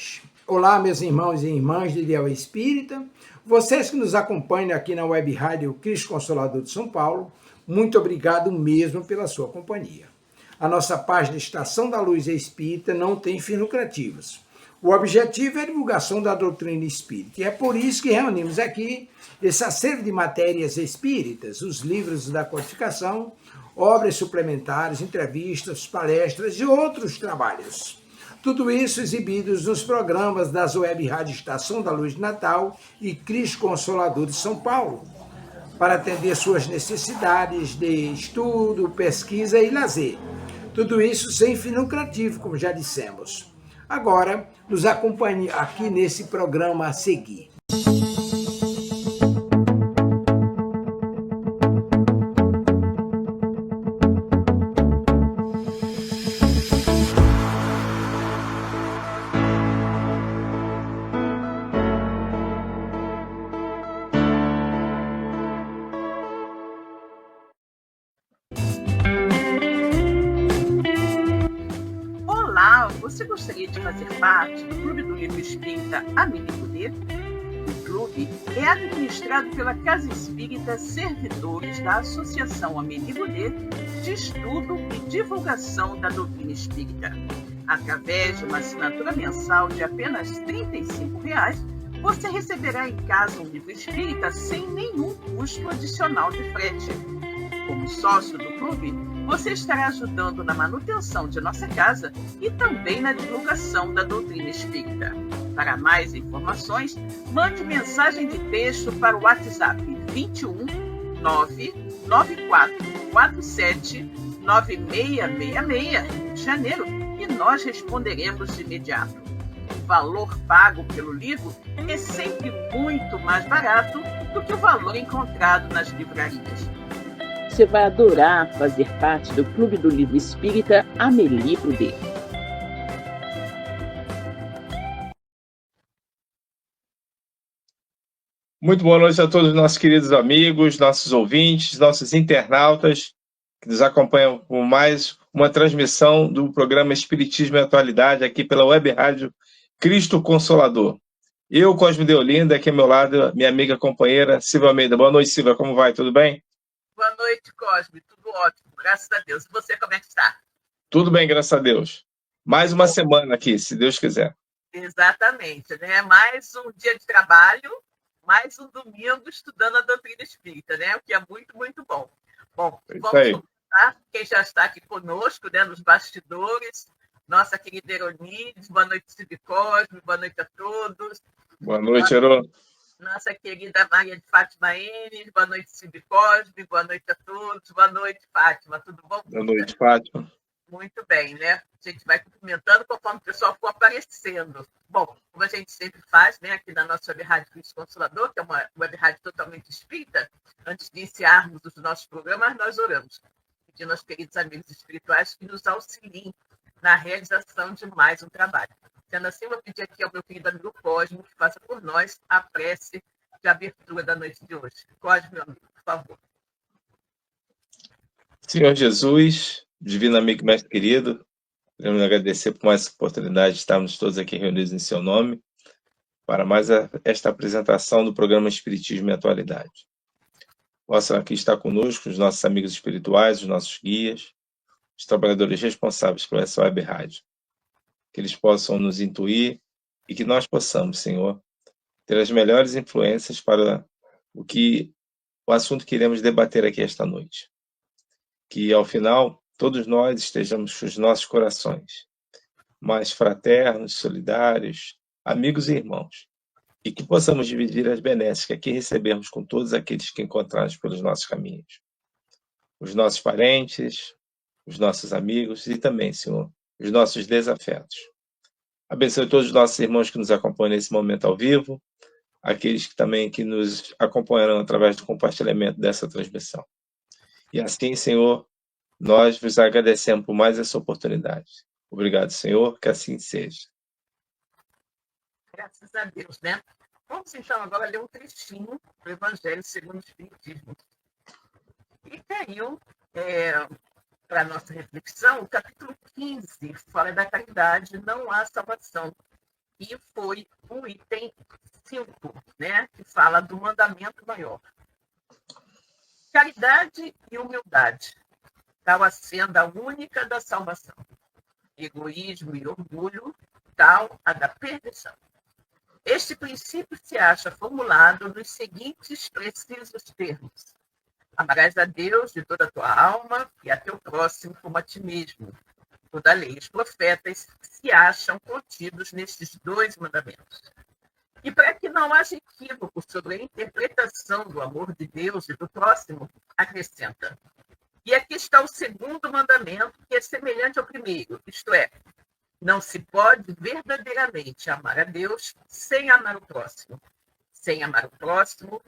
paz. Olá, meus irmãos e irmãs de Ideal Espírita, vocês que nos acompanham aqui na Web Rádio Cristo Consolador de São Paulo, muito obrigado mesmo pela sua companhia. A nossa página Estação da Luz Espírita não tem fins lucrativos. O objetivo é a divulgação da doutrina espírita, e é por isso que reunimos aqui esse acervo de matérias espíritas, os livros da codificação, obras suplementares, entrevistas, palestras e outros trabalhos. Tudo isso exibidos nos programas das Web Rádio Estação da Luz de Natal e Cristo Consolador de São Paulo, para atender suas necessidades de estudo, pesquisa e lazer. Tudo isso sem fim lucrativo, como já dissemos. Agora, nos acompanhe aqui nesse programa a seguir. Você gostaria de fazer parte do Clube do Livro Espírita Amélie Poder? O clube é administrado pela Casa Espírita Servidores da Associação Amélie Poder de Estudo e Divulgação da Doutrina Espírita. Através de uma assinatura mensal de apenas R$ 35, você receberá em casa um livro espírita sem nenhum custo adicional de frete. Como sócio do clube, você estará ajudando na manutenção de nossa casa e também na divulgação da doutrina espírita. Para mais informações, mande mensagem de texto para o WhatsApp 21 99447 9666, Rio de Janeiro, e nós responderemos de imediato. O valor pago pelo livro é sempre muito mais barato do que o valor encontrado nas livrarias. Você vai adorar fazer parte do Clube do Livro Espírita Amélie Poder. Muito boa noite a todos os nossos queridos amigos, nossos ouvintes, nossos internautas que nos acompanham com mais uma transmissão do programa Espiritismo e Atualidade aqui pela Web Rádio Cristo Consolador. Eu, Cosme de Olinda, aqui ao meu lado, minha amiga companheira Silvia Almeida. Boa noite, Silvia, como vai? Tudo bem? Boa noite, Cosme. Tudo ótimo, graças a Deus. E você, como é que está? Tudo bem, graças a Deus. Mais uma semana aqui, se Deus quiser. Exatamente, né? Mais um dia de trabalho, mais um domingo estudando a doutrina espírita, né? O que é muito, muito bom. Bom, vamos começar. Quem já está aqui conosco, né, nos bastidores, nossa querida Eronides, boa noite, Silvio Cosme, boa noite a todos. Boa noite, Ero. Nossa querida Maria de Fátima Enes, boa noite, Silvio Cosme, boa noite a todos, boa noite, Fátima, tudo bom? Boa noite, Fátima. Muito bem, né? A gente vai cumprimentando conforme o pessoal for aparecendo. Bom, como a gente sempre faz, né, aqui na nossa Web Rádio Cristo Consolador, que é uma web rádio totalmente espírita, antes de iniciarmos os nossos programas, nós oramos, pedindo aos queridos amigos espirituais que nos auxiliem na realização de mais um trabalho. Sendo assim, eu vou pedir aqui ao meu querido amigo Cosme que faça por nós a prece de abertura da noite de hoje. Cosme, meu amigo, por favor. Senhor Jesus, divino amigo e mestre querido, queremos agradecer por mais oportunidade de estarmos todos aqui reunidos em seu nome para mais esta apresentação do programa Espiritismo e Atualidade. Possam aqui estar conosco os nossos amigos espirituais, os nossos guias, os trabalhadores responsáveis por essa web rádio. Que eles possam nos intuir e que nós possamos, Senhor, ter as melhores influências para o assunto que iremos debater aqui esta noite. Que, ao final, todos nós estejamos com os nossos corações mais fraternos, solidários, amigos e irmãos, e que possamos dividir as benesses que aqui recebemos com todos aqueles que encontramos pelos nossos caminhos. Os nossos parentes, os nossos amigos e também, Senhor, os nossos desafetos. Abençoe todos os nossos irmãos que nos acompanham nesse momento ao vivo, aqueles que também que nos acompanharão através do compartilhamento dessa transmissão. E assim, Senhor, nós vos agradecemos por mais essa oportunidade. Obrigado, Senhor, que assim seja. Graças a Deus, né? Vamos então agora ler um trechinho do Evangelho segundo o Espiritismo. E caiu para a nossa reflexão o capítulo 15, Fora da Caridade, não há salvação. E foi o item 5, né, que fala do mandamento maior. Caridade e humildade, tal a senda única da salvação. Egoísmo e orgulho, tal a da perdição. Este princípio se acha formulado nos seguintes precisos termos: amarás a Deus de toda a tua alma e a teu próximo como a ti mesmo. Toda a lei e os profetas se acham contidos nestes 2 mandamentos. E para que não haja equívoco sobre a interpretação do amor de Deus e do próximo, acrescenta: e aqui está o 2º mandamento, que é semelhante ao primeiro, isto é, não se pode verdadeiramente amar a Deus sem amar o próximo. Sem amar o próximo,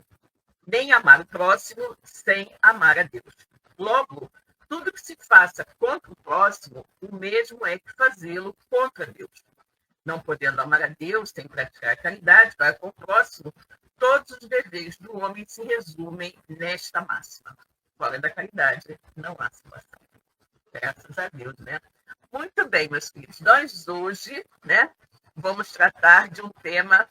nem amar o próximo sem amar a Deus. Logo, tudo que se faça contra o próximo, o mesmo é que fazê-lo contra Deus. Não podendo amar a Deus sem praticar a caridade para com o próximo, todos os deveres do homem se resumem nesta máxima: fora da caridade não há salvação. Graças a Deus, né? Muito bem, meus filhos. Nós hoje, né, vamos tratar de um tema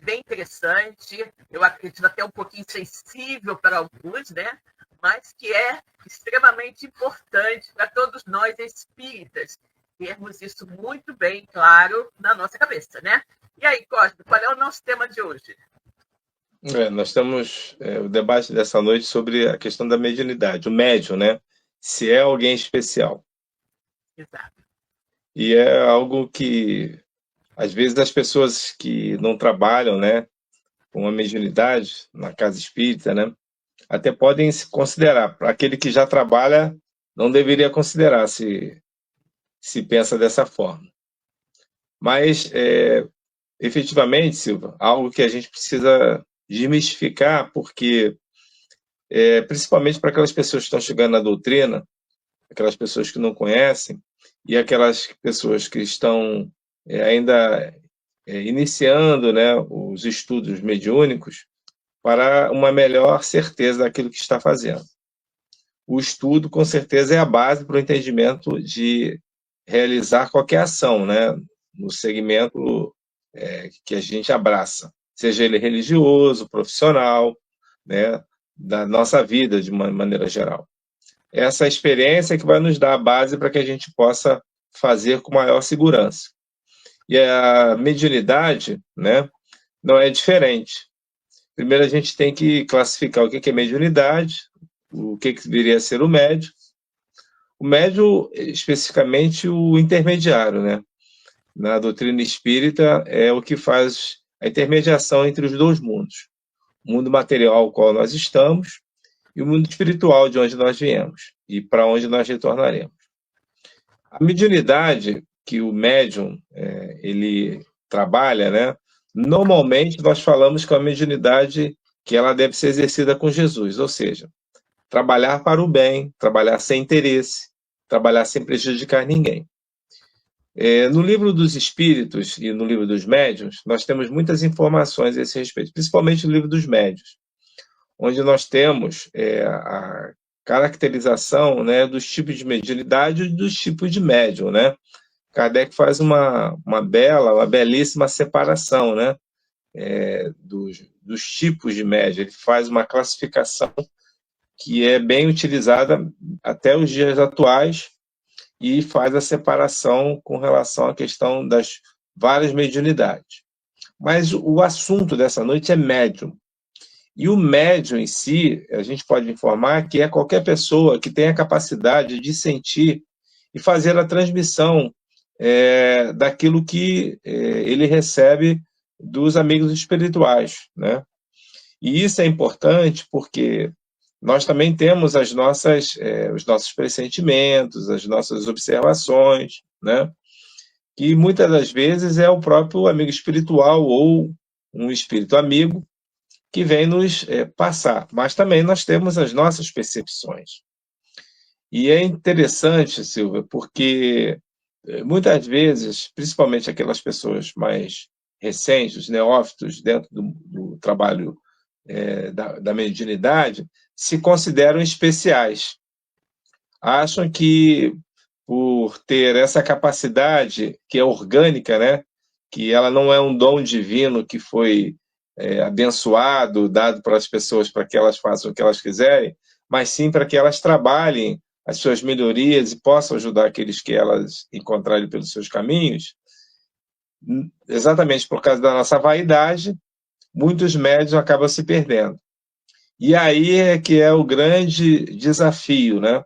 bem interessante, eu acredito até um pouquinho sensível para alguns, né, mas que é extremamente importante para todos nós espíritas termos isso muito bem claro na nossa cabeça, né? E aí, Cosme, qual é o nosso tema de hoje? Nós temos o debate dessa noite sobre a questão da mediunidade, o médium, né? Se é alguém especial. Exato. E é algo que, às vezes, as pessoas que não trabalham, né, com a mediunidade na casa espírita, né, até podem se considerar. Para aquele que já trabalha, não deveria considerar se pensa dessa forma. Mas, efetivamente, Silva, algo que a gente precisa desmistificar, porque, principalmente para aquelas pessoas que estão chegando na doutrina, aquelas pessoas que não conhecem, e aquelas pessoas que estão ainda iniciando, né, os estudos mediúnicos, para uma melhor certeza daquilo que está fazendo. O estudo, com certeza, é a base para o entendimento de realizar qualquer ação, né, no segmento que a gente abraça, seja ele religioso, profissional, né, da nossa vida de uma maneira geral. Essa experiência que vai nos dar a base para que a gente possa fazer com maior segurança. E a mediunidade, né, não é diferente. Primeiro a gente tem que classificar o que é mediunidade, o que viria a ser o médium. O médium, especificamente o intermediário, né? Na doutrina espírita, é o que faz a intermediação entre os 2 mundos. O mundo material ao qual nós estamos e o mundo espiritual de onde nós viemos e para onde nós retornaremos. A mediunidade que o médium ele trabalha, né? Normalmente nós falamos que a mediunidade que ela deve ser exercida com Jesus, ou seja, trabalhar para o bem, trabalhar sem interesse, trabalhar sem prejudicar ninguém. No livro dos Espíritos e no livro dos Médiuns, nós temos muitas informações a esse respeito, principalmente no livro dos Médiuns, onde nós temos a caracterização, né, dos tipos de mediunidade e dos tipos de médium, né? Kardec faz uma belíssima separação, né, dos tipos de médium. Ele faz uma classificação que é bem utilizada até os dias atuais e faz a separação com relação à questão das várias mediunidades. Mas o assunto dessa noite é médium. E o médium em si, a gente pode informar que é qualquer pessoa que tem a capacidade de sentir e fazer a transmissão daquilo que ele recebe dos amigos espirituais, né? E isso é importante porque nós também temos os nossos pressentimentos, as nossas observações, né? Que muitas das vezes é o próprio amigo espiritual ou um espírito amigo que vem nos passar. Mas também nós temos as nossas percepções. E é interessante, Silvia, porque muitas vezes, principalmente aquelas pessoas mais recentes, os neófitos dentro do trabalho da mediunidade, se consideram especiais. Acham que, por ter essa capacidade, que é orgânica, né, que ela não é um dom divino que foi abençoado, dado para as pessoas para que elas façam o que elas quiserem, mas sim para que elas trabalhem as suas melhorias e possam ajudar aqueles que elas encontrarem pelos seus caminhos. Exatamente por causa da nossa vaidade, muitos médios acabam se perdendo. E aí é que é o grande desafio, né?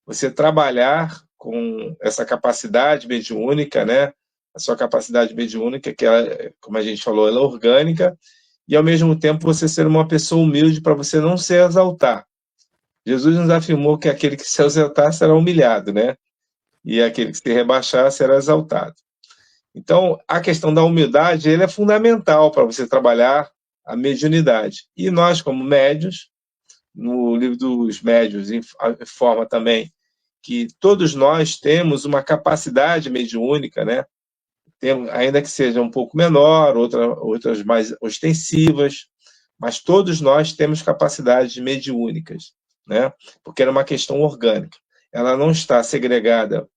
Você trabalhar com essa capacidade mediúnica, né? A sua capacidade mediúnica, que ela, como a gente falou, ela é orgânica, e ao mesmo tempo você ser uma pessoa humilde para você não se exaltar. Jesus nos afirmou que aquele que se exaltar será humilhado, né? E aquele que se rebaixar será exaltado. Então, a questão da humildade, ele é fundamental para você trabalhar a mediunidade. E nós, como médios, no livro dos médiuns informa também que todos nós temos uma capacidade mediúnica, né? Ainda que seja um pouco menor, outras mais ostensivas, mas todos nós temos capacidades mediúnicas, né? Porque é uma questão orgânica. Ela não está segregada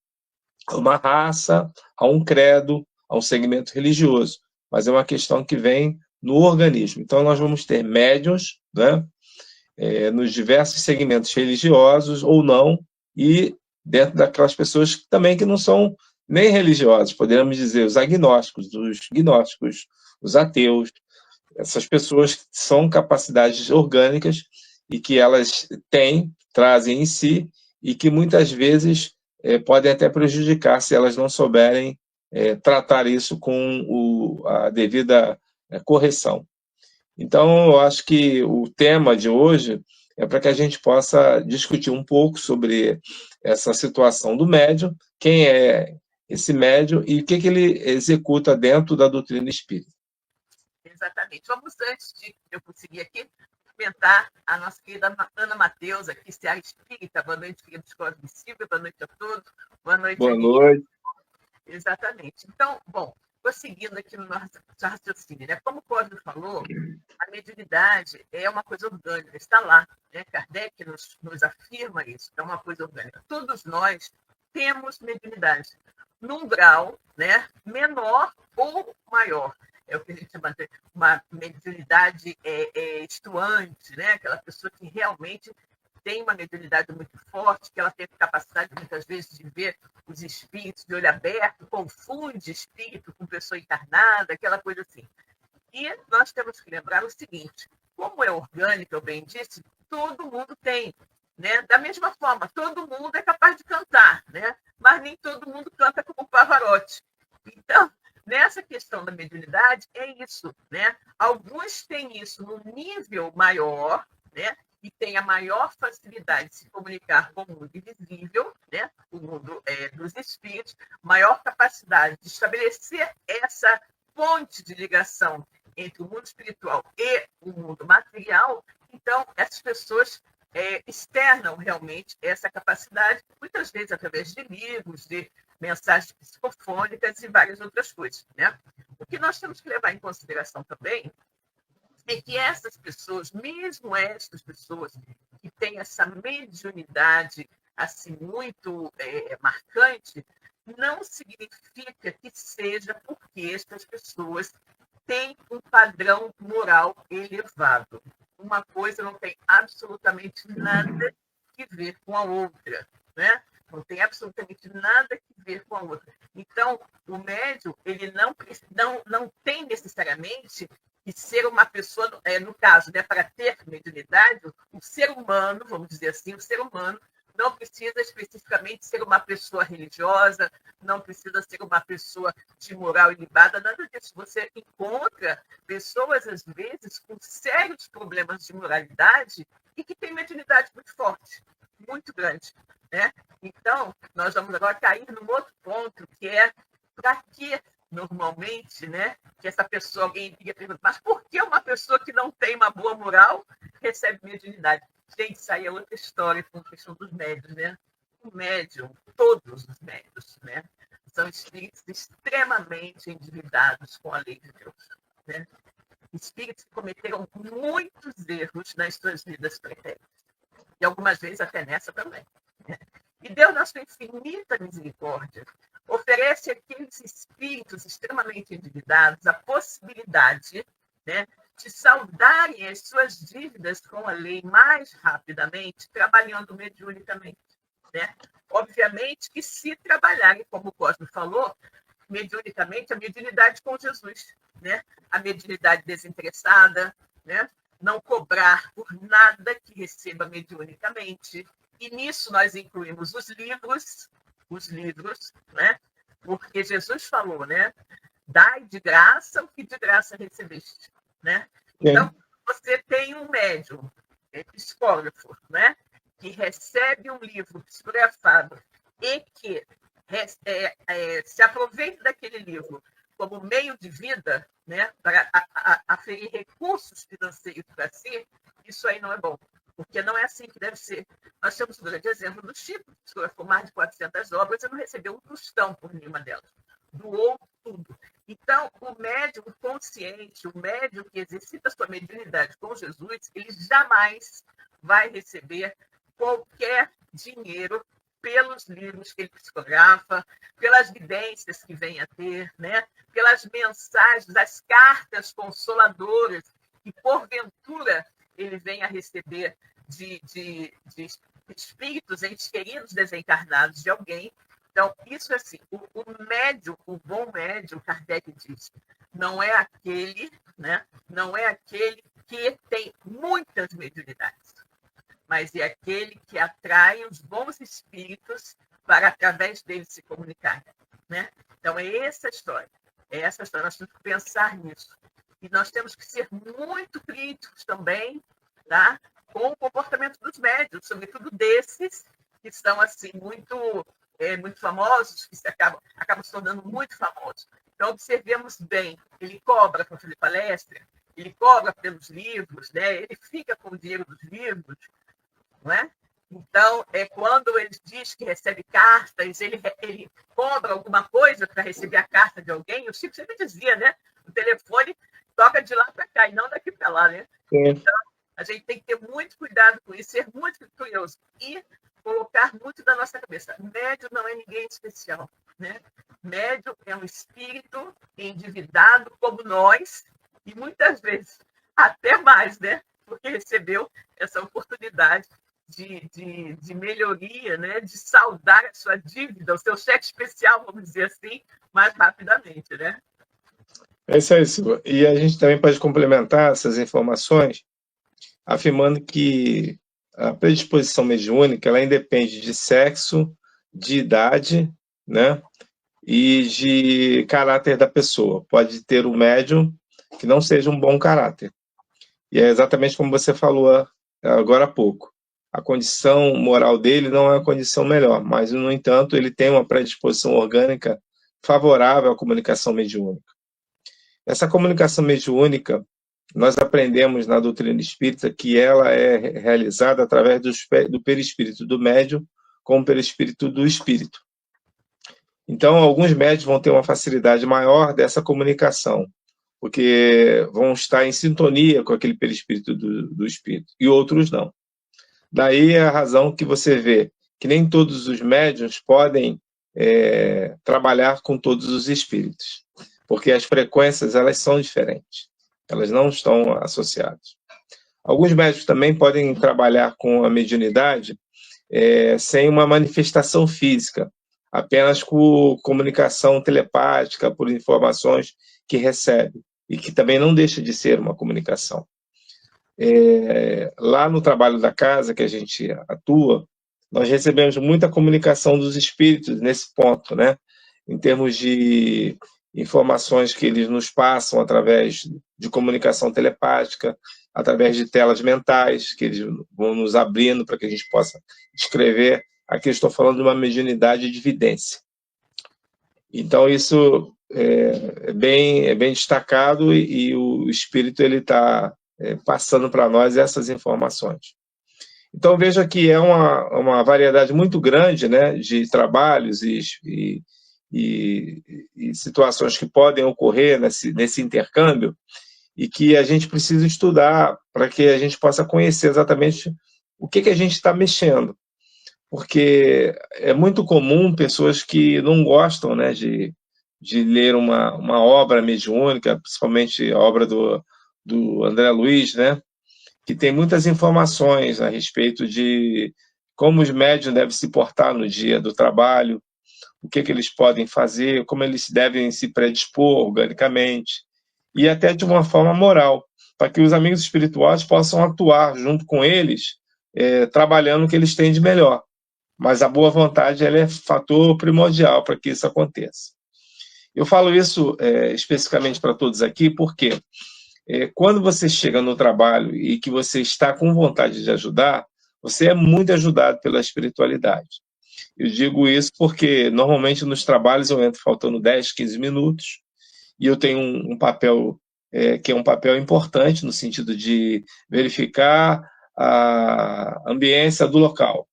a uma raça, a um credo, a um segmento religioso, mas é uma questão que vem no organismo. Então, nós vamos ter médiuns, né? Nos diversos segmentos religiosos ou não, e dentro daquelas pessoas também que não são nem religiosos, poderíamos dizer os agnósticos, os gnósticos, os ateus, essas pessoas que são capacidades orgânicas e que elas trazem em si e que muitas vezes podem até prejudicar se elas não souberem tratar isso com a devida correção. Então, eu acho que o tema de hoje é para que a gente possa discutir um pouco sobre essa situação do médium, quem é esse médium e o que ele executa dentro da doutrina espírita. Exatamente. Vamos, antes de eu conseguir aqui, cumprimentar a nossa querida Ana Matheus, aqui, Seara Espírita. Boa noite, querida Escola Visível. Boa noite a todos. Boa noite, Boa noite. Exatamente. Então, bom, vou seguindo aqui no nosso raciocínio, né? Como o Cosme falou, a mediunidade é uma coisa orgânica, está lá, né? Kardec nos afirma isso, é uma coisa orgânica. Todos nós temos mediunidade, num grau, né, menor ou maior. É o que a gente chama de uma mediunidade estuante, né? Aquela pessoa que realmente tem uma mediunidade muito forte, que ela tem capacidade, muitas vezes, de ver os espíritos de olho aberto, confunde espírito com pessoa encarnada, aquela coisa assim. E nós temos que lembrar o seguinte, como é orgânico, eu bem disse, todo mundo tem, né? Da mesma forma, todo mundo é capaz de cantar, né? Mas nem todo mundo canta como Pavarotti. Então, nessa questão da mediunidade, é isso, né? Alguns têm isso no nível maior, né? E tem a maior facilidade de se comunicar com o mundo invisível, né? O mundo dos espíritos, maior capacidade de estabelecer essa ponte de ligação entre o mundo espiritual e o mundo material. Então, essas pessoas externam realmente essa capacidade, muitas vezes através de livros, de mensagens psicofônicas e várias outras coisas, né? O que nós temos que levar em consideração também é que essas pessoas, mesmo estas pessoas que têm essa mediunidade assim muito marcante, não significa que seja porque estas pessoas têm um padrão moral elevado. Uma coisa não tem absolutamente nada que ver com a outra, né? Não tem absolutamente nada que ver com a outra. Então, o médium, ele não tem necessariamente que ser uma pessoa, no caso, né, para ter mediunidade, o ser humano, vamos dizer assim, o ser humano não precisa especificamente ser uma pessoa religiosa, não precisa ser uma pessoa de moral ilibada, nada disso. Você encontra pessoas, às vezes, com sérios problemas de moralidade e que têm mediunidade muito forte, muito grande, né? Então, nós vamos agora cair num outro ponto, que é para que normalmente, né, que essa pessoa, alguém iria perguntar, mas por que uma pessoa que não tem uma boa moral recebe mediunidade? Gente, isso aí é outra história com a questão dos médios, né? O médium, todos os médios, né, são espíritos extremamente endividados com a lei de Deus, né? Espíritos que cometeram muitos erros nas suas vidas pretéritas. E algumas vezes até nessa também, né? E Deus, na sua infinita misericórdia, oferece àqueles espíritos extremamente endividados a possibilidade, né, de saldarem as suas dívidas com a lei mais rapidamente, trabalhando mediunicamente, né? Obviamente que se trabalharem, como o Cosme falou, mediunicamente, a mediunidade com Jesus, né? A mediunidade desinteressada, né? Não cobrar por nada que receba mediunicamente. E nisso nós incluímos os livros, né? Porque Jesus falou, né? Dai de graça o que de graça recebeste, né? Então, você tem um médium, psicógrafo, né? Que recebe um livro psicografado e que se aproveita daquele livro como meio de vida, né, para aferir recursos financeiros para si, isso aí não é bom, porque não é assim que deve ser. Nós temos um grande exemplo do Chico, que escreveu mais de 400 obras e não recebeu um tostão por nenhuma delas. Doou tudo. Então, o médium consciente, o médium que exercita a sua mediunidade com Jesus, ele jamais vai receber qualquer dinheiro pelos livros que ele psicografa, pelas vidências que vem a ter, né? Pelas mensagens, as cartas consoladoras que, porventura, ele venha a receber de espíritos entes queridos desencarnados de alguém. Então, isso assim, o médium, o bom médium, Kardec diz, não é aquele, né? Não é aquele que tem muitas mediunidades, mas é aquele que atrai os bons espíritos para, através deles, se comunicarem, né? Então, é essa história. É essa história. Nós temos que pensar nisso. E nós temos que ser muito críticos também, tá? Com o comportamento dos médiuns, sobretudo desses que são assim, muito famosos, que acabam se tornando muito famosos. Então, observemos bem. Ele cobra para fazer palestra, ele cobra pelos livros, né? Ele fica com o dinheiro dos livros, não é? Então, quando ele diz que recebe cartas, ele cobra alguma coisa para receber a carta de alguém. O Chico sempre dizia, né? O telefone toca de lá para cá e não daqui para lá, né? Sim. Então, a gente tem que ter muito cuidado com isso, ser muito curioso e colocar muito da nossa cabeça. Médium não é ninguém especial, né? Médium é um espírito endividado como nós e muitas vezes até mais, né? Porque recebeu essa oportunidade de melhoria, né? De saldar a sua dívida, o seu cheque especial, vamos dizer assim, mais rapidamente, né? É isso aí, Silvia. E a gente também pode complementar essas informações afirmando que a predisposição mediúnica ela independe de sexo, de idade, né? E de caráter da pessoa. Pode ter um médium que não seja um bom caráter. E é exatamente como você falou agora há pouco. A condição moral dele não é a condição melhor, mas, no entanto, ele tem uma predisposição orgânica favorável à comunicação mediúnica. Essa comunicação mediúnica, nós aprendemos na doutrina espírita que ela é realizada através do perispírito do médium com o perispírito do espírito. Então, alguns médiuns vão ter uma facilidade maior dessa comunicação, porque vão estar em sintonia com aquele perispírito do espírito, e outros não. Daí a razão que você vê que nem todos os médiuns podem trabalhar com todos os espíritos, porque as frequências elas são diferentes, elas não estão associadas. Alguns médiuns também podem trabalhar com a mediunidade sem uma manifestação física, apenas com comunicação telepática, por informações que recebe, e que também não deixa de ser uma comunicação. Lá no trabalho da casa que a gente atua, nós recebemos muita comunicação dos espíritos nesse ponto, né? Em termos de informações que eles nos passam através de comunicação telepática, através de telas mentais, que eles vão nos abrindo para que a gente possa escrever. Aqui eu estou falando de uma mediunidade de vidência. Então, isso é bem destacado e o espírito está passando para nós essas informações. Então, veja que é uma variedade muito grande, né, de trabalhos e situações que podem ocorrer nesse intercâmbio e que a gente precisa estudar para que a gente possa conhecer exatamente o que a gente está mexendo. porque é muito comum pessoas que não gostam, né, de ler uma obra mediúnica, principalmente a obra do André Luiz, né, que tem muitas informações a respeito de como os médiuns devem se portar no dia do trabalho, o que eles podem fazer, como eles devem se predispor organicamente, e até de uma forma moral, para que os amigos espirituais possam atuar junto com eles, trabalhando o que eles têm de melhor. Mas a boa vontade ela é fator primordial para que isso aconteça. Eu falo isso especificamente para todos aqui, porque quando você chega no trabalho e que você está com vontade de ajudar, você é muito ajudado pela espiritualidade. Eu digo isso porque, normalmente, nos trabalhos eu entro faltando 10, 15 minutos e eu tenho um papel que é um papel importante no sentido de verificar a ambiência do local,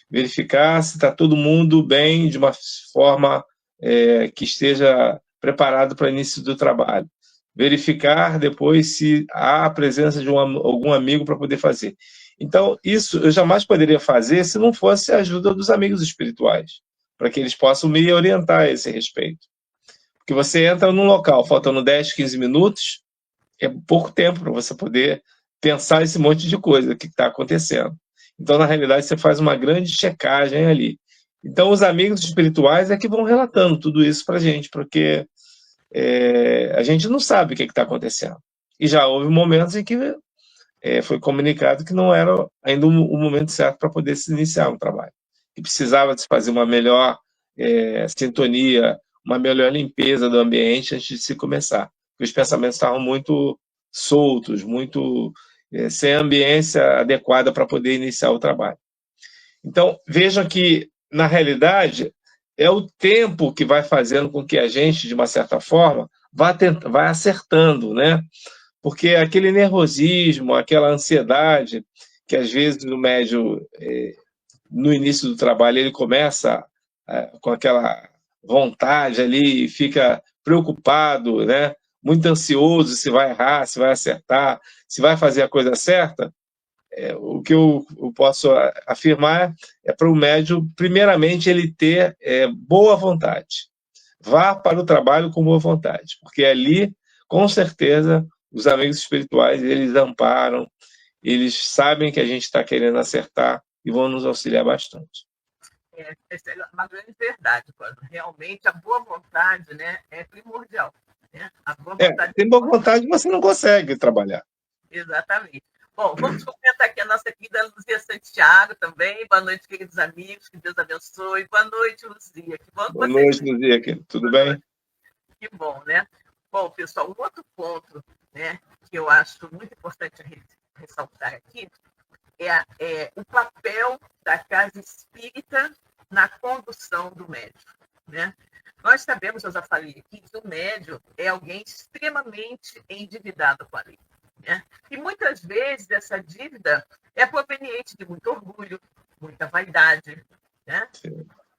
verificar se está todo mundo bem, de uma forma que esteja preparado para o início do trabalho. Verificar depois se há a presença de algum amigo para poder fazer. Então, isso eu jamais poderia fazer se não fosse a ajuda dos amigos espirituais, para que eles possam me orientar a esse respeito. Porque você entra num local, faltando 10, 15 minutos, é pouco tempo para você poder pensar esse monte de coisa que está acontecendo. Então, na realidade, você faz uma grande checagem ali. Então, os amigos espirituais é que vão relatando tudo isso para a gente, porque a gente não sabe o que está acontecendo. E já houve momentos em que foi comunicado que não era ainda o momento certo para poder se iniciar um trabalho. Que precisava se fazer uma melhor sintonia, uma melhor limpeza do ambiente antes de se começar. Porque os pensamentos estavam muito soltos, muito sem ambiência adequada para poder iniciar o trabalho. Então, vejam que, na realidade, é o tempo que vai fazendo com que a gente, de uma certa forma, vai acertando, né? Porque aquele nervosismo, aquela ansiedade, que às vezes o médium, no início do trabalho, ele começa com aquela vontade ali, fica preocupado, né? Muito ansioso se vai errar, se vai acertar, se vai fazer a coisa certa. O que eu posso afirmar é para o médium, primeiramente, ele ter boa vontade. Vá para o trabalho com boa vontade, porque ali, com certeza, os amigos espirituais, eles amparam, eles sabem que a gente está querendo acertar e vão nos auxiliar bastante. Essa é uma grande verdade, quando realmente a boa vontade, né, é primordial. Né? A boa vontade sem boa vontade você não consegue trabalhar. Exatamente. Bom, vamos cumprimentar aqui a nossa querida Luzia Santiago também. Boa noite, queridos amigos. Que Deus abençoe. Boa noite, Luzia. Que bom Boa noite, Luzia. Tudo bem? Que bom, né? Bom, pessoal, um outro ponto, né, que eu acho muito importante ressaltar aqui é o papel da casa espírita na condução do médium, né? Nós sabemos, eu já falei aqui, que o médium é alguém extremamente endividado com a lei. Né? E muitas vezes essa dívida é proveniente de muito orgulho, muita vaidade, né?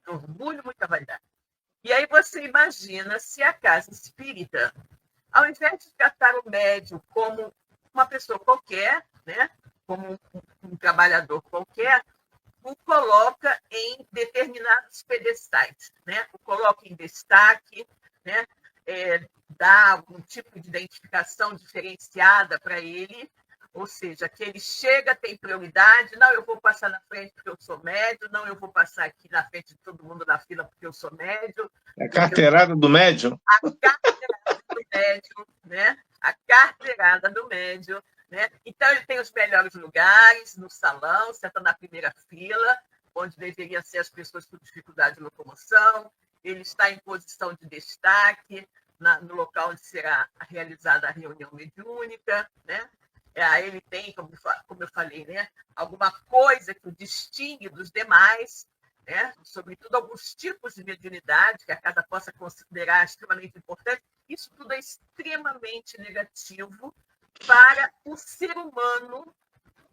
Orgulho, muita vaidade. E aí você imagina se a casa espírita, ao invés de tratar o médium como uma pessoa qualquer, né? Como um trabalhador qualquer, o coloca em determinados pedestais, né? O coloca em destaque, né? Dá algum tipo de identificação diferenciada para ele, ou seja, que ele chega, tem prioridade, não, eu vou passar na frente porque eu sou médium, não, eu vou passar aqui na frente de todo mundo na fila porque eu sou médium. A carteirada do médium? A carteirada do médium, né? A carteirada do médium, né? Então, ele tem os melhores lugares no salão, senta na primeira fila, onde deveriam ser as pessoas com dificuldade de locomoção, ele está em posição de destaque, no local onde será realizada a reunião mediúnica, né? Aí ele tem, como eu falei, né, alguma coisa que o distingue dos demais, né? Sobretudo alguns tipos de mediunidade que a casa possa considerar extremamente importante. Isso tudo é extremamente negativo para o ser humano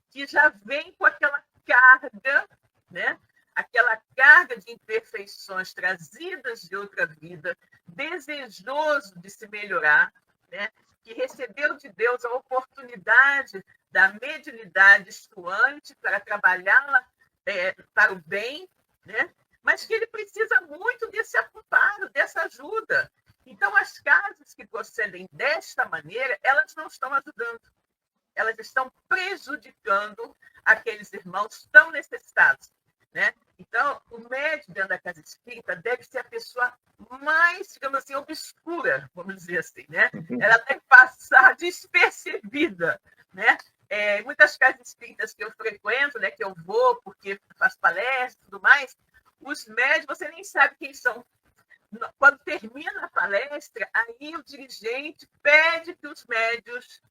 que já vem com aquela carga, né? Aquela carga de imperfeições trazidas de outra vida, desejoso de se melhorar, né? Que recebeu de Deus a oportunidade da mediunidade estuante para trabalhá-la para o bem, né? Mas que ele precisa muito desse amparo, dessa ajuda. Então, as casas que procedem desta maneira, elas não estão ajudando. Elas estão prejudicando aqueles irmãos tão necessitados, né? Então, o médium dentro da casa espírita deve ser a pessoa mais, digamos assim, obscura, vamos dizer assim, né? Ela deve passar despercebida, né? Muitas casas espíritas que eu frequento, né, que eu vou porque faço palestra e tudo mais, os médios, você nem sabe quem são. Quando termina a palestra, aí o dirigente pede que os médios,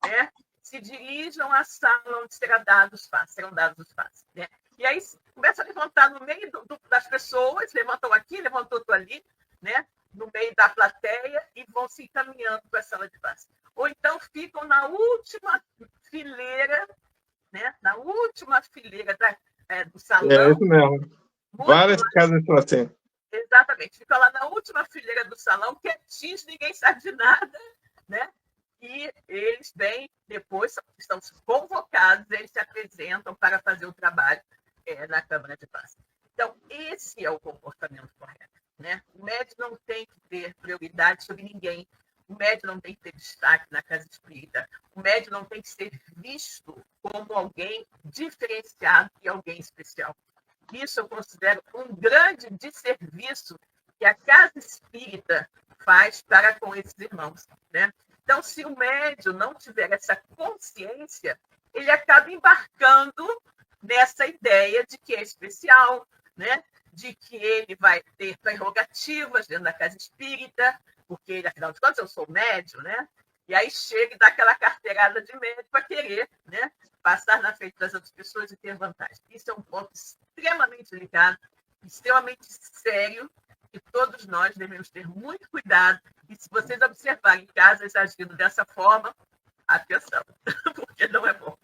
né, se dirijam à sala onde serão dados os passes, né? E aí começa a levantar no meio das pessoas, levantam aqui, levantam outro ali, né? No meio da plateia e vão se encaminhando para a sala de passe. Ou então ficam na última fileira, né? Na última fileira do salão. É isso mesmo. Várias casas estão assim. Exatamente. Ficam lá na última fileira do salão, quietinhos, ninguém sabe de nada, né? E eles vêm, depois estão convocados, eles se apresentam para fazer o trabalho na Câmara de Paz. Então, esse é o comportamento correto, né? O médium não tem que ter prioridade sobre ninguém, o médium não tem que ter destaque na casa espírita, o médium não tem que ser visto como alguém diferenciado e alguém especial. Isso eu considero um grande desserviço que a casa espírita faz para com esses irmãos, né? Então, se o médium não tiver essa consciência, ele acaba embarcando nessa ideia de que é especial, né? De que ele vai ter prerrogativas dentro da casa espírita, porque ele, afinal de contas, eu sou médium, né? E aí chega e dá aquela carteirada de médium para querer, né, passar na frente das outras pessoas e ter vantagem. Isso é um ponto extremamente delicado, extremamente sério, que todos nós devemos ter muito cuidado. E se vocês observarem casas agindo dessa forma, atenção, porque não é bom.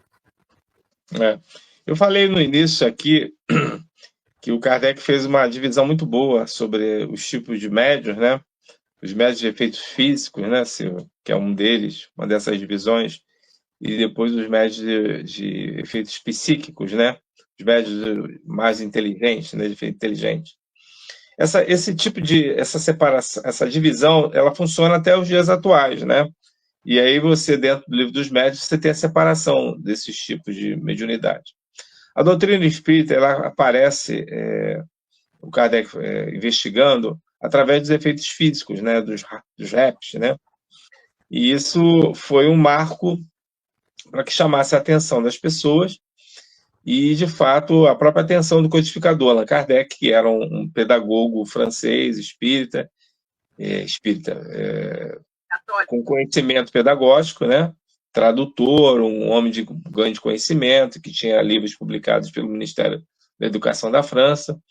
Eu falei no início aqui que o Kardec fez uma divisão muito boa sobre os tipos de médiuns, né? Os médiuns de efeitos físicos, né, Silvia? Que é um deles, uma dessas divisões, e depois os médiuns de efeitos psíquicos, né? Os médiuns mais inteligentes, né, de efeito inteligente. Essa separação, essa divisão, ela funciona até os dias atuais, né? E aí você, dentro do livro dos médiuns, você tem a separação desses tipos de mediunidade. A doutrina espírita, ela aparece, o Kardec investigando, através dos efeitos físicos, né, dos REPs, né? E isso foi um marco para que chamasse a atenção das pessoas e, de fato, a própria atenção do codificador, Allan Kardec, que era um pedagogo francês, espírita, com conhecimento pedagógico, né? Tradutor, um homem de grande conhecimento, que tinha livros publicados pelo Ministério da Educação da França,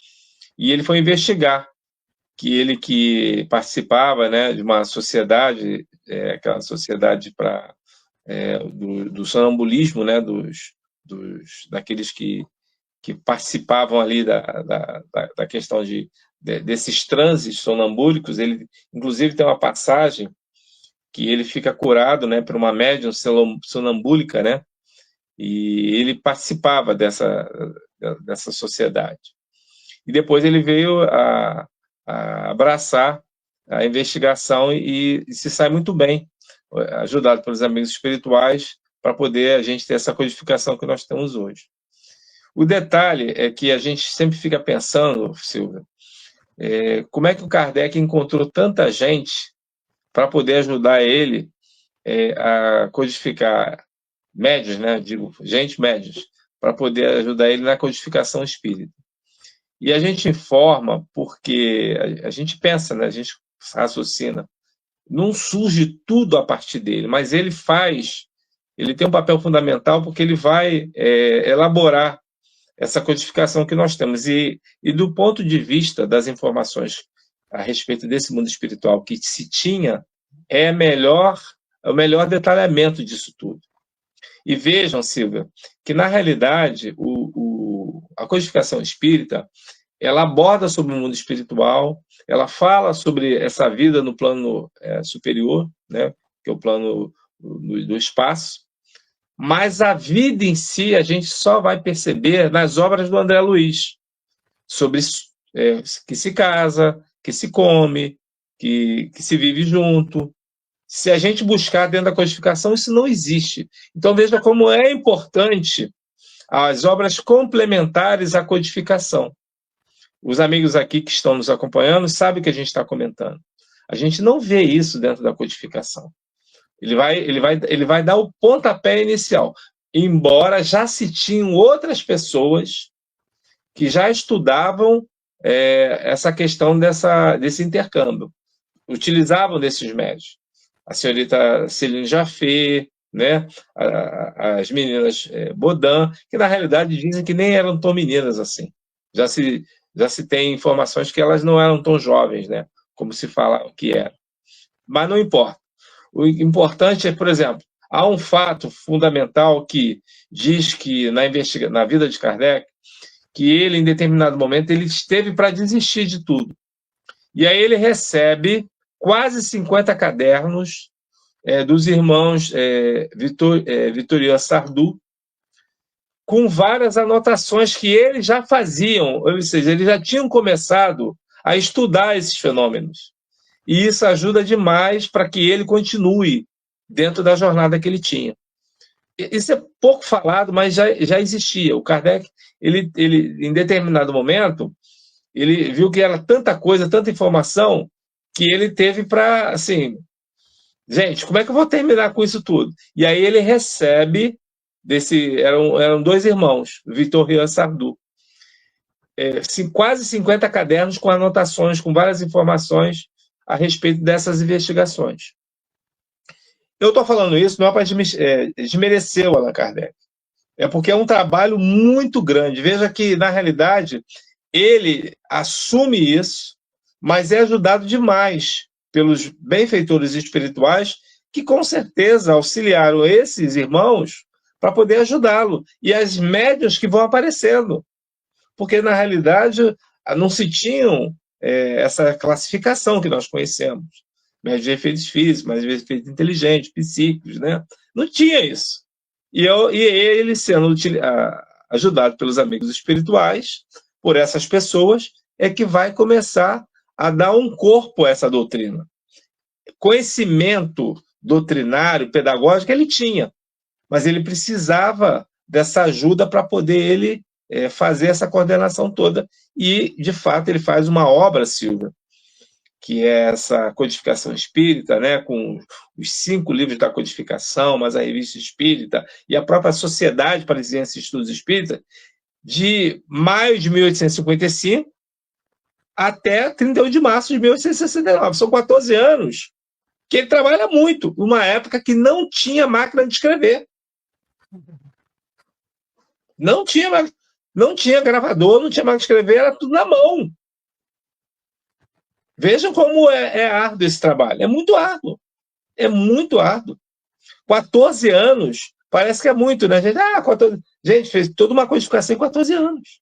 e ele foi investigar que participava, né, de uma sociedade, aquela sociedade do sonambulismo, né, daqueles que participavam ali da questão desses transes sonambúlicos. Ele, inclusive, tem uma passagem que ele fica curado, né, por uma médium sonambúlica, né, e ele participava dessa sociedade. E depois ele veio a abraçar a investigação e se sai muito bem, ajudado pelos amigos espirituais, para poder a gente ter essa codificação que nós temos hoje. O detalhe é que a gente sempre fica pensando, Silvia, como é que o Kardec encontrou tanta gente para poder ajudar ele a codificar médios, né? Digo, gente médios, para poder ajudar ele na codificação espírita. E a gente informa porque a gente pensa, né? A gente raciocina. Não surge tudo a partir dele, mas ele tem um papel fundamental porque ele vai elaborar essa codificação que nós temos. E do ponto de vista das informações a respeito desse mundo espiritual que se tinha, é o melhor detalhamento disso tudo. E vejam, Silvia, que na realidade a codificação espírita, ela aborda sobre o mundo espiritual, ela fala sobre essa vida no plano superior, né, que é o plano do espaço, mas a vida em si a gente só vai perceber nas obras do André Luiz. sobre que se casa, que se come, que se vive junto. Se a gente buscar dentro da codificação, isso não existe. Então, veja como é importante as obras complementares à codificação. Os amigos aqui que estão nos acompanhando sabem o que a gente está comentando. A gente não vê isso dentro da codificação. Ele vai dar o pontapé inicial, embora já se tinham outras pessoas que já estudavam essa questão desse intercâmbio, utilizavam desses médios. A senhorita Céline Jaffé, né? As meninas Baudin, que na realidade dizem que nem eram tão meninas assim. Já se tem informações que elas não eram tão jovens, né? Como se fala que eram. Mas não importa. O importante é, por exemplo, há um fato fundamental que diz que na vida de Kardec, que ele, em determinado momento, ele esteve para desistir de tudo. E aí ele recebe quase 50 cadernos dos irmãos Vitorino Sardou, com várias anotações que eles já faziam, ou seja, eles já tinham começado a estudar esses fenômenos. E isso ajuda demais para que ele continue dentro da jornada que ele tinha. Isso é pouco falado, mas já existia. O Kardec, ele, em determinado momento, ele viu que era tanta coisa, tanta informação, que ele teve para, assim, gente, como é que eu vou terminar com isso tudo? E aí ele recebe eram dois irmãos, Victor Rian Sardou, quase 50 cadernos com anotações, com várias informações a respeito dessas investigações. Eu estou falando isso não é para desmerecer o Allan Kardec, é porque é um trabalho muito grande. Veja que, na realidade, ele assume isso, mas é ajudado demais pelos benfeitores espirituais que, com certeza, auxiliaram esses irmãos para poder ajudá-lo, e as médiuns que vão aparecendo, porque, na realidade, não se tinham essa classificação que nós conhecemos, médios de efeitos físicos, médios de efeitos inteligentes, psíquicos, né? Não tinha isso. E ele sendo ajudado pelos amigos espirituais, por essas pessoas, é que vai começar a dar um corpo a essa doutrina. Conhecimento doutrinário, pedagógico, ele tinha, mas ele precisava dessa ajuda para poder ele fazer essa coordenação toda. E, de fato, ele faz uma obra, Silvia, que é essa codificação espírita, né, com os 5 livros da codificação, mas a revista espírita e a própria Sociedade Parisiense de Estudos Espíritas, de maio de 1855 até 31 de março de 1869. São 14 anos que ele trabalha muito, numa época que não tinha máquina de escrever. Não tinha gravador, não tinha máquina de escrever, era tudo na mão. Vejam como é árduo esse trabalho. É muito árduo. É muito árduo. 14 anos, parece que é muito, né? Gente, fez toda uma codificação em 14 anos.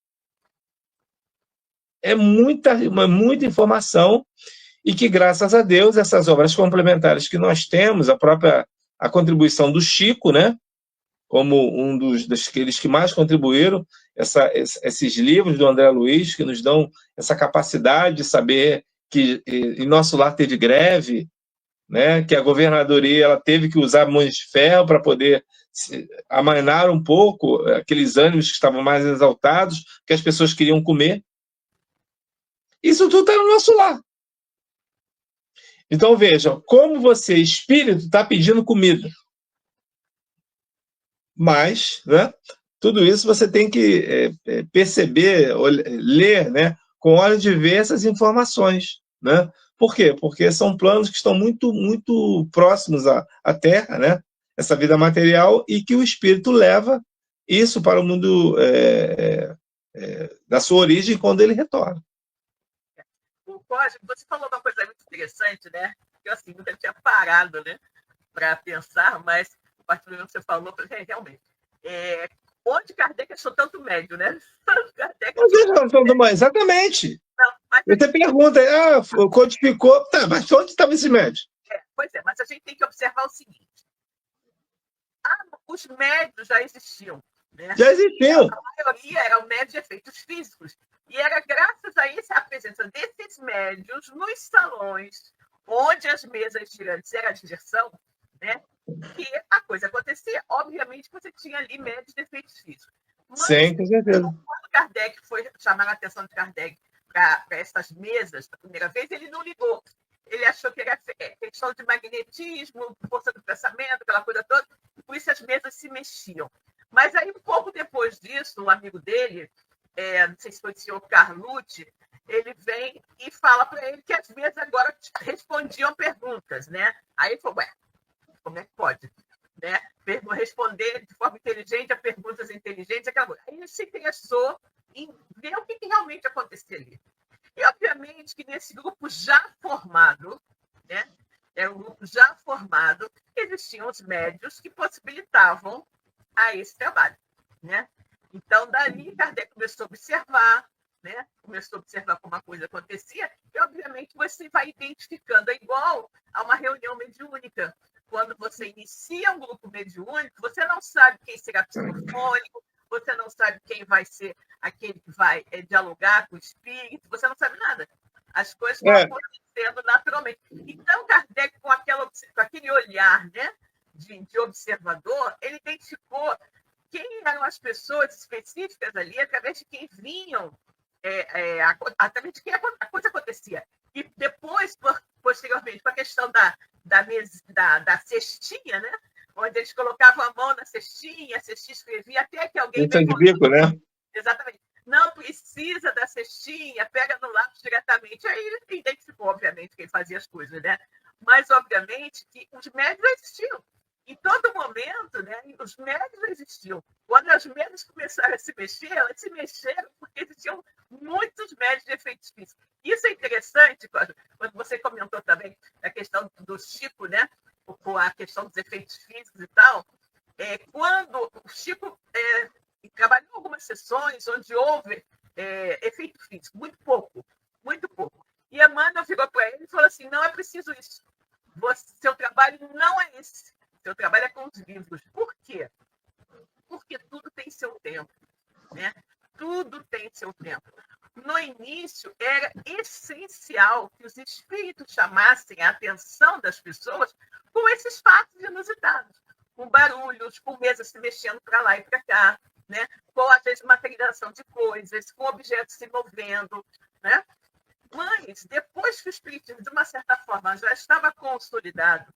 É muita informação, e que, graças a Deus, essas obras complementares que nós temos, a contribuição do Chico, né? Como um daqueles que mais contribuíram, esses livros do André Luiz, que nos dão essa capacidade de saber que em nosso lar teve greve, né? Que a governadoria ela teve que usar mãos de ferro para poder amainar um pouco aqueles ânimos que estavam mais exaltados, que as pessoas queriam comer. Isso tudo está no nosso lar. Então, vejam, como você, espírito, está pedindo comida. Mas, né, tudo isso você tem que perceber, ler, né, com olhos de ver essas informações. Né? Por quê? Porque são planos que estão muito, muito próximos à Terra, né? Essa vida material, e que o espírito leva isso para o mundo da sua origem quando ele retorna. Você falou uma coisa muito interessante, né? Eu assim, nunca tinha parado, né, para pensar, mas a partir do momento que você falou, eu falei, realmente, onde Kardec achou tanto médio, né? Exatamente. Você pergunta, codificou, tá, mas onde estava esse médio? Pois é, mas a gente tem que observar o seguinte: os médios já existiam. Né? Já existiam. A maioria eram médios de efeitos físicos, E era graças a presença desses médios nos salões, onde as mesas girantes eram a diversão, né, que a coisa acontecia. Obviamente, você tinha ali médios de efeitos físicos. Mas, sim, com certeza. quando Kardec foi chamar a atenção de Kardec para essas mesas, da primeira vez, ele não ligou. Ele achou que era questão de magnetismo, força do pensamento, aquela coisa toda, e por isso as mesas se mexiam. Mas aí, um pouco depois disso, um amigo dele, não sei se foi o senhor Carlucci, ele vem e fala para ele que as mesas agora respondiam perguntas, né? Aí ele falou, ué, como é que pode? Né? Responder de forma inteligente a perguntas inteligentes, aquela coisa. Aí ele se interessou em ver o que realmente acontecia ali. E, obviamente, que nesse grupo já formado, né, era um grupo já formado, existiam os médios que possibilitavam a esse trabalho. Né? Então, dali, Kardec começou a observar, né? Começou a observar como a coisa acontecia, e, obviamente, você vai identificando, é igual a uma reunião mediúnica. Quando você inicia um grupo mediúnico, você não sabe quem será psicofônico, você não sabe quem vai ser aquele que vai dialogar com o espírito, você não sabe nada. As coisas vão acontecendo naturalmente. Então, Kardec, com aquele olhar, né, de observador, ele identificou quem eram as pessoas específicas ali, através de quem vinham, através de quem a coisa acontecia. E depois, posteriormente, com a questão da cestinha, né? Onde eles colocavam a mão na cestinha, a cestinha escrevia, até que alguém... Cesta de bico, né? Exatamente. Não precisa da cestinha, pega no lápis diretamente. Aí ele identificou, obviamente, quem fazia as coisas, né? Mas, obviamente, que os médios existiam. Em todo momento, né, os médios existiam. Quando as médias começaram a se mexer, elas se mexeram porque existiam muitos médios de efeitos físicos. Isso é interessante, quando você comentou também a questão do Chico, né, com a questão dos efeitos físicos e tal. Quando o Chico trabalhou em algumas sessões onde houve efeito físico, muito pouco. E Emmanuel virou para ele e falou assim, não é preciso isso. Seu trabalho não é esse. Seu trabalho é com os livros. Por quê? Porque tudo tem seu tempo. Né? Tudo tem seu tempo. No início, era essencial que os espíritos chamassem a atenção das pessoas com esses fatos inusitados. Com barulhos, com mesas se mexendo para lá e para cá, né? Com, às vezes, materialização de coisas, com objetos se movendo. Né? Mas, depois que o espiritismo, de uma certa forma, já estava consolidado,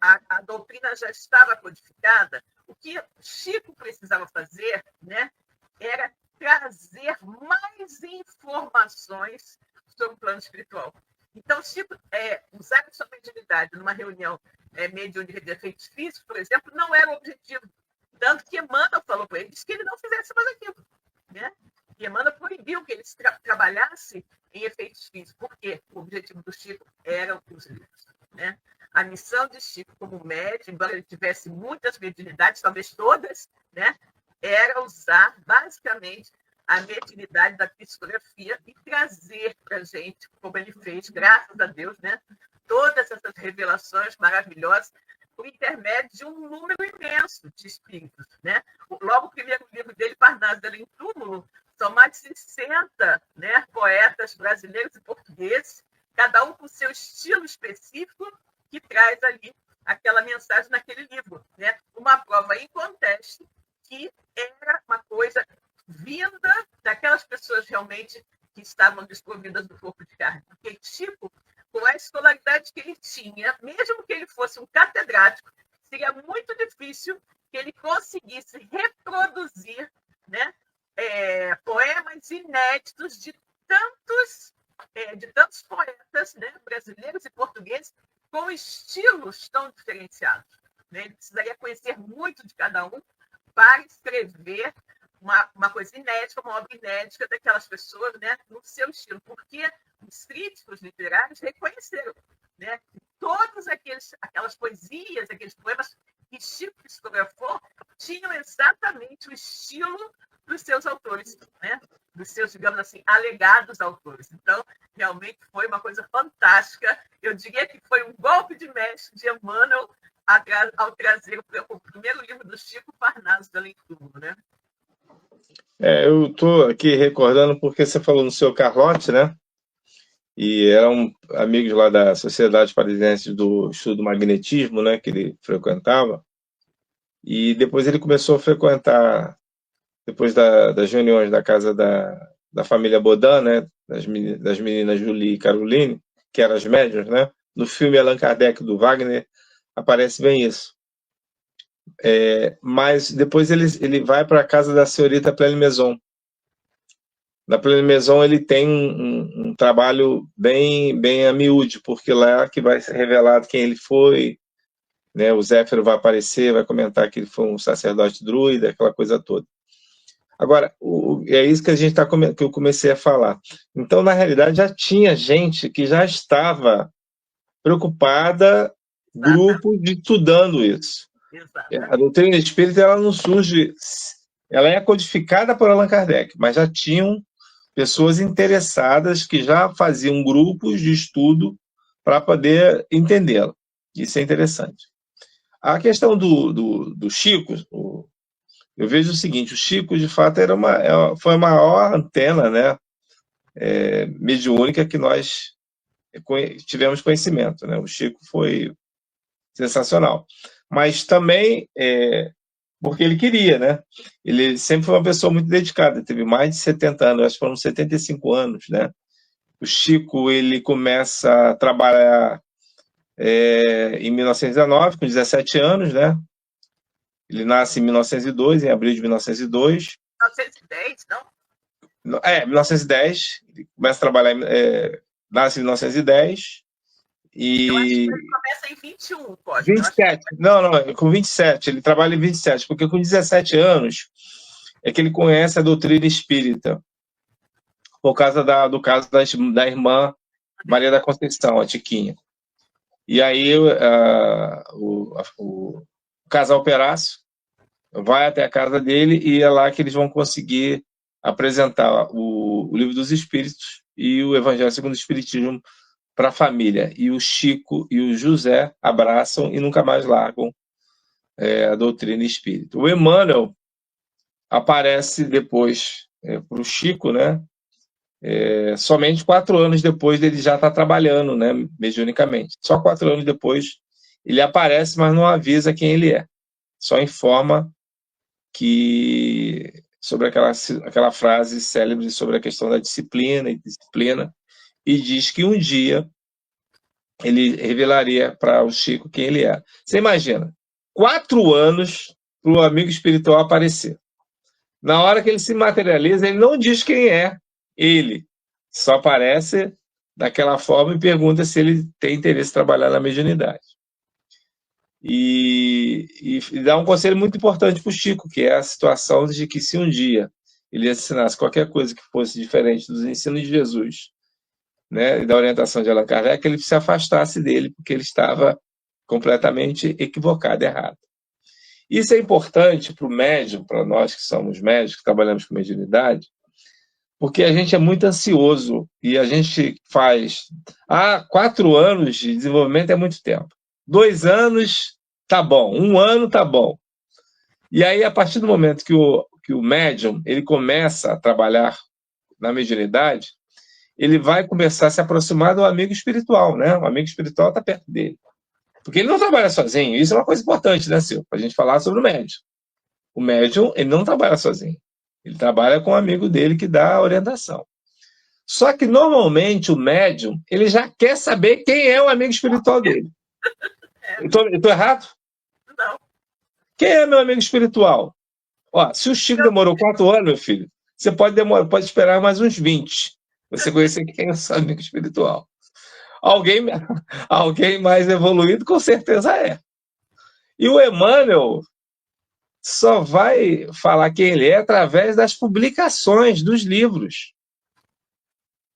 a doutrina já estava codificada, o que Chico precisava fazer, né, era trazer mais informações sobre o plano espiritual. Então, Chico, usar a sua mediunidade numa reunião mediúnica de efeitos físicos, por exemplo, não era o objetivo. Tanto que Emmanuel falou para ele, disse que ele não fizesse mais aquilo. Né? E Emmanuel proibiu que ele trabalhasse em efeitos físicos. Por quê? O objetivo do Chico eram os livros. Né? A missão de Chico como médium, embora ele tivesse muitas mediunidades, talvez todas, né, era usar basicamente a mediunidade da psicografia e trazer para a gente, como ele fez, graças a Deus, né, todas essas revelações maravilhosas por intermédio de um número imenso de espíritos. Né? Logo, o primeiro livro dele, Parnaso do Além-Túmulo, são mais de 60, né, poetas brasileiros e portugueses, cada um com seu estilo específico, que traz ali aquela mensagem naquele livro. Né? Uma prova em contexto que era uma coisa vinda daquelas pessoas realmente que estavam desprovidas do corpo de carne. Porque Chico, com a escolaridade que ele tinha, mesmo que ele fosse um catedrático, seria muito difícil que ele conseguisse reproduzir, né, poemas inéditos de tantos poetas, né, brasileiros e portugueses com estilos tão diferenciados. Né? Ele precisaria conhecer muito de cada um para escrever uma coisa inédita, uma obra inédita daquelas pessoas, né, no seu estilo, porque os críticos literários reconheceram, né, que todas aquelas poesias, aqueles poemas que Chico psicografou tinham exatamente o estilo dos seus autores, né, dos seus, digamos assim, alegados autores. Então, realmente foi uma coisa fantástica. Eu diria que foi um golpe de mestre de Emmanuel ao trazer o primeiro livro do Chico, Parnaso do Além-Túmulo, né? Eu estou aqui recordando porque você falou no seu Carlotti, né? E eram amigos lá da Sociedade Parisiense do Estudo do Magnetismo, né? Que ele frequentava. E depois ele começou a frequentar, depois das reuniões da casa da família Baudin, né? Das meninas Julie e Caroline, que eram as médiuns, né? No filme Allan Kardec do Wagner aparece bem isso. Mas depois ele vai para a casa da senhorita Pleine Maison. Na Pleine Maison ele tem um trabalho bem a miúde, porque lá é que vai ser revelado quem ele foi, né? O Zéfiro vai aparecer, vai comentar que ele foi um sacerdote druida, aquela coisa toda. Agora, é isso que que eu comecei a falar. Então, na realidade, já tinha gente que já estava preocupada, grupo de estudando isso. Exatamente. A doutrina espírita ela não surge, ela é codificada por Allan Kardec, mas já tinham pessoas interessadas que já faziam grupos de estudo para poder entendê-la. Isso é interessante. A questão do Chico, eu vejo o seguinte: o Chico, de fato, foi a maior antena, né, mediúnica que nós tivemos conhecimento, né? O Chico foi sensacional. Mas também porque ele queria, né? Ele sempre foi uma pessoa muito dedicada, teve mais de 70 anos, acho que foram 75 anos, né? O Chico, ele começa a trabalhar em 1919, com 17 anos, né? Ele nasce em 1902, em abril de 1902. 1910, não? 1910. Ele começa a trabalhar, nasce em 1910. Eu acho que E ele começa em 21, Cosme. 27. Não, com 27. Ele trabalha em 27, porque com 17 anos é que ele conhece a doutrina espírita, por causa do caso da irmã Maria da Conceição, a Tiquinha. E aí o casal Perácio vai até a casa dele e é lá que eles vão conseguir apresentar o Livro dos Espíritos e o Evangelho segundo o Espiritismo para a família. E o Chico e o José abraçam e nunca mais largam a doutrina espírita. O Emmanuel aparece depois para o Chico, né? Somente 4 anos depois dele já estar trabalhando, né, mediunicamente. Só 4 anos depois ele aparece, mas não avisa quem ele é. Só informa sobre aquela frase célebre sobre a questão da disciplina e diz que um dia ele revelaria para o Chico quem ele é. Você imagina, 4 anos para o amigo espiritual aparecer. Na hora que ele se materializa, ele não diz quem é ele, só aparece daquela forma e pergunta se ele tem interesse em trabalhar na mediunidade. E dá um conselho muito importante para o Chico, que é a situação de que se um dia ele ensinasse qualquer coisa que fosse diferente dos ensinos de Jesus, né, e da orientação de Allan Kardec, ele se afastasse dele, porque ele estava completamente equivocado, errado. Isso é importante para o médium, para nós que somos médicos, que trabalhamos com mediunidade, porque a gente é muito ansioso e a gente faz 4 anos de desenvolvimento é muito tempo. 2 anos tá bom, 1 ano tá bom. E aí, a partir do momento que o médium ele começa a trabalhar na mediunidade, ele vai começar a se aproximar do amigo espiritual, né? O amigo espiritual está perto dele. Porque ele não trabalha sozinho. Isso é uma coisa importante, né, Silvio? Para a gente falar sobre o médium. O médium, ele não trabalha sozinho. Ele trabalha com um amigo dele que dá a orientação. Só que, normalmente, o médium, ele já quer saber quem é o amigo espiritual dele. Eu estou errado? Não. Quem é meu amigo espiritual? Se o Chico demorou 4 anos, meu filho, você pode esperar mais uns 20. Você conhecer quem é o seu amigo espiritual. Alguém mais evoluído, com certeza é. E o Emmanuel só vai falar quem ele é através das publicações dos livros.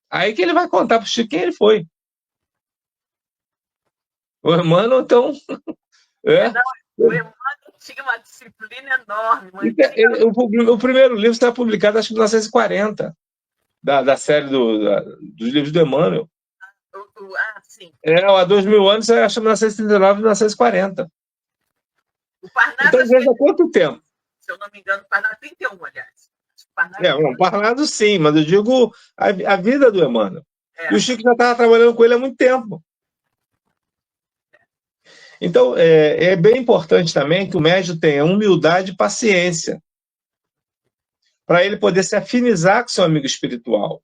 Aí que ele vai contar para o Chico quem ele foi. O Emmanuel, então... O Emmanuel tinha uma disciplina enorme. O primeiro livro está publicado, acho que em 1940, da série dos livros do Emmanuel. Sim. Há 2000 anos, acho que 1939 e 1940. O Parnaso, então, às vezes, há quanto tempo? Se eu não me engano, o Parnaso 31, aliás. Um parlado sim, mas eu digo a vida do Emmanuel. E o Chico já estava trabalhando com ele há muito tempo. Então, é bem importante também que o médium tenha humildade e paciência para ele poder se afinizar com seu amigo espiritual.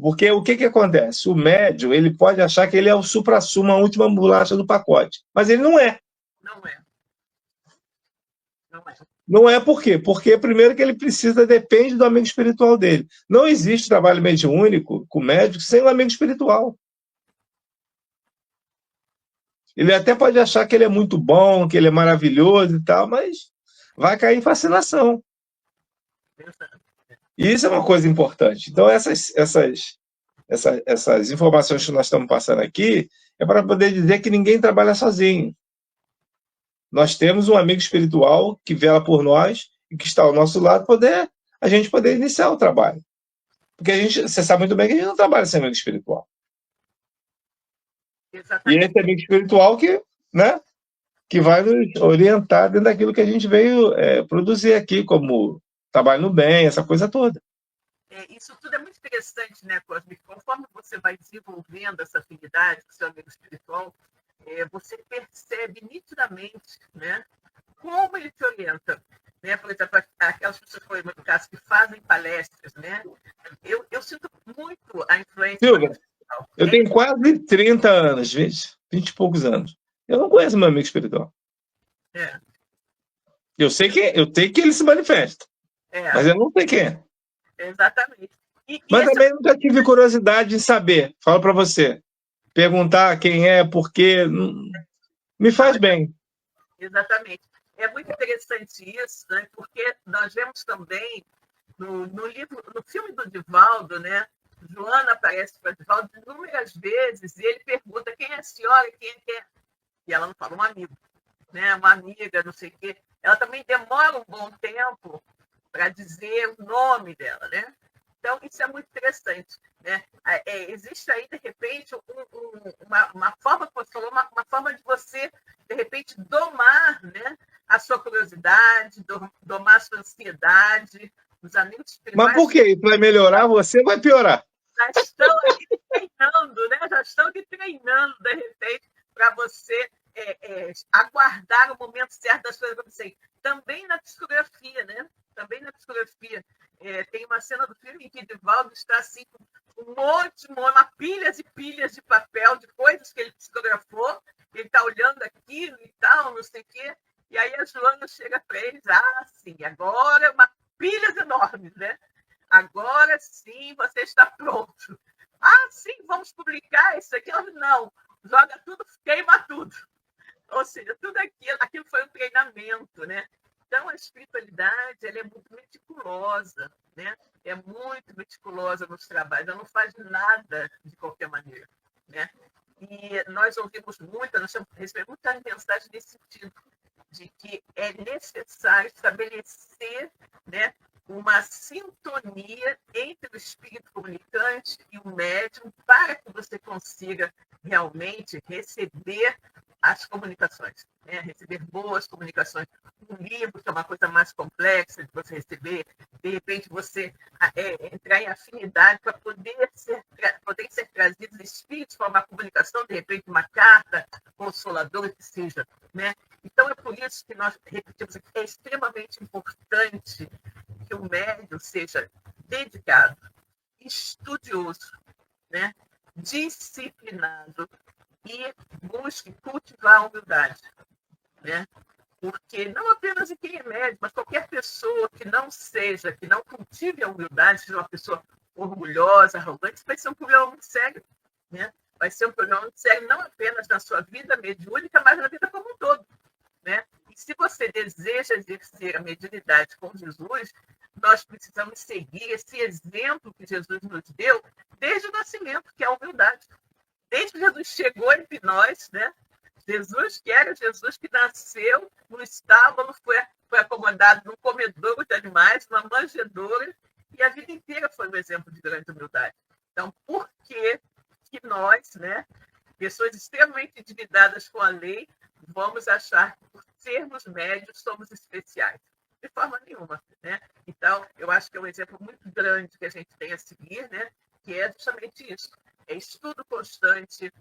Porque o que acontece? O médium, ele pode achar que ele é o suprassumo, a última bolacha do pacote, mas ele não é. Não é. Não é. Não é por quê? Porque, primeiro, que ele depende do amigo espiritual dele. Não existe trabalho mediúnico com médico sem um amigo espiritual. Ele até pode achar que ele é muito bom, que ele é maravilhoso e tal, mas vai cair em fascinação. E isso é uma coisa importante. Então, essas informações que nós estamos passando aqui é para poder dizer que ninguém trabalha sozinho. Nós temos um amigo espiritual que vela por nós e que está ao nosso lado, a gente poder iniciar o trabalho. Porque você sabe muito bem que a gente não trabalha sem amigo espiritual. Exatamente. E esse amigo espiritual que vai nos orientar dentro daquilo que a gente veio produzir aqui, como trabalho no bem, essa coisa toda. Isso tudo é muito interessante, né, Cosme? Conforme você vai desenvolvendo essa afinidade com o seu amigo espiritual, você percebe nitidamente, né, como ele te orienta. Né? Por exemplo, aquelas pessoas, por exemplo, no caso, que fazem palestras, né? Eu sinto muito a influência... Silvia, eu tenho quase 30 anos, 20 e poucos anos. Eu não conheço meu amigo espiritual. Eu sei que ele se manifesta, mas eu não sei quem é. Exatamente. Mas também nunca tive curiosidade em saber. Falo para você. Perguntar quem é, por quê, me faz bem. Exatamente. É muito interessante isso, né? Porque nós vemos também no filme do Divaldo, né? Joana aparece para Divaldo inúmeras vezes e ele pergunta quem é a senhora, quem é. E ela não fala, um amigo, né? Uma amiga, não sei o quê. Ela também demora um bom tempo para dizer o nome dela, né? Então, isso é muito interessante, né? Existe aí, de repente, uma forma, como você falou, uma forma de você, de repente, domar, né, a sua curiosidade, domar a sua ansiedade, os amigos espirituais... Mas por quê? Para melhorar, você vai piorar. Já estão aqui treinando, né? Já estão aqui treinando, de repente, para você aguardar o momento certo das coisas acontecerem. Também na psicografia, né? Também na psicografia. Tem uma cena do filme em que Divaldo está assim, com um monte, pilhas e pilhas de papel, de coisas que ele psicografou, ele está olhando aquilo e tal, não sei o quê, e aí a Joana chega para eles, sim, agora pilhas enormes, né? Agora sim você está pronto. Sim, vamos publicar isso aqui. Não, joga tudo, queima tudo. Ou seja, tudo aquilo foi um treinamento, né? Então, a espiritualidade ela é muito meticulosa, né? É muito meticulosa nos trabalhos, ela não faz nada de qualquer maneira, né? E nós ouvimos muito, nós recebemos muitas mensagens nesse sentido, de que é necessário estabelecer, né, uma sintonia entre o espírito comunicante e o médium para que você consiga realmente receber as comunicações, né? Receber boas comunicações. Um livro, que é uma coisa mais complexa de você receber, de repente você entrar em afinidade para poder ser trazidos espíritos para uma comunicação, de repente uma carta consoladora que seja, né? Então é por isso que nós repetimos aqui, é extremamente importante que o médium seja dedicado, estudioso, né? Disciplinado, e busque cultivar a humildade, né? Porque não apenas em quem é médico, mas qualquer pessoa que não cultive a humildade, seja uma pessoa orgulhosa, arrogante, vai ser um problema muito sério, né? Vai ser um problema muito sério não apenas na sua vida mediúnica, mas na vida como um todo, né? E se você deseja exercer a mediunidade com Jesus, nós precisamos seguir esse exemplo que Jesus nos deu desde o nascimento, que é a humildade. Desde que Jesus chegou entre nós, né? Jesus, que era Jesus que nasceu no estábulo, foi acomodado num comedouro de animais, numa manjedoura, e a vida inteira foi um exemplo de grande humildade. Então, por que nós, né, pessoas extremamente endividadas com a lei, vamos achar que por sermos médios somos especiais? de forma nenhuma, né? Então, eu acho que é um exemplo muito grande que a gente tem a seguir, né? Que é justamente isso. É estudo constante,